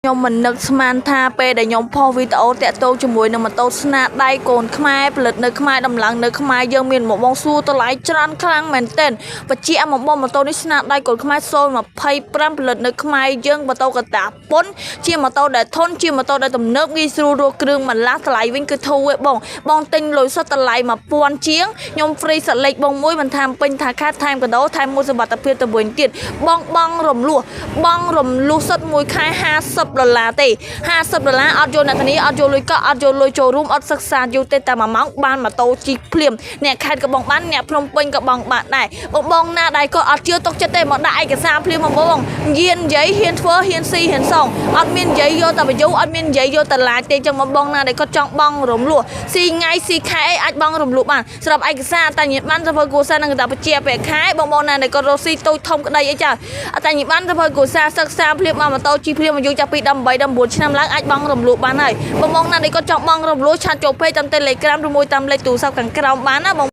ខ្ញុំមិននឹកស្មានថាពេលដែលខ្ញុំផុសវីដេអូតាក់ទងជាមួយនឹងម៉ូតូស្នាដៃកូនខ្មែរផលិតនៅខ្មែរដំឡើងនៅខ្មែរយើងមានមកបងសួរតម្លៃច្រើនខ្លាំងមែនទែនបច្ចៈមកបងម៉ូតូនេះស្នាដៃកូនខ្មែរ025ផលិតនៅខ្មែរយើងម៉ូតូកតាពុនជាម៉ូតូដែលធន់ជាម៉ូតូដែលទំនើបងាយស្រួលរកគ្រឿងបន្លាស់តម្លៃវិញគឺធូរឯបងទិញលុយសុទ្ធតម្លៃ1000ជាងខ្ញុំហ្វ្រីសាក់លេខបងមួយមិនថាពេញថាខាតថែមកដោថែមមួយសម្បត្តិភាពទៅវិញទៀតបងរំលោះសុទ្ធមួយខែ$50ទេ$50អត់យកអ្នកធានាអត់យកលុយកក់អត់យកលុយចូលរួមអត់សិក្សាយូរទេតែ1ម៉ោងបានម៉ូតូជិះភ្លាមអ្នកខេត្តក៏បងបានអ្នកភ្នំពេញក៏បងបានដែរបងណាដែរក៏អត់ជឿទុកចិត្តទេមកដាក់ឯកសារភ្លាមបងហ៊ាននិយាយហ៊ានធ្វើហ៊ានស៊ីហ៊ានសងអត់មាននិយាយយកតែបញ្យូអត់មាននិយាយយកតែឡាយទេចឹងបងណាដែរក៏ចង់បងរំលោះស៊ីថ្ងៃស៊ីខែអាចបងរំលោះបានស្រាប់ឯកសារតែញាតិបានទៅធ្វើគូសារនឹងតែបជាពេលខែបងណាដែរក៏រស់ស៊ីតូចធំក្តីអីចាតែញាតិបានទៅធ្វើគូសារសិក្សាភ្លាមមកម៉ូតូជិះភ្លាមអាយុចាប់ពី18 19ឆ្នាំឡើងអាចបងរំលោះបានហើយបងណាដែលគាត់ចង់បងរំលោះឆាតចូលពេកតាម Telegram ឬមួយតាមលេខទូរស័ព្ទខាងក្រោមបានណាបង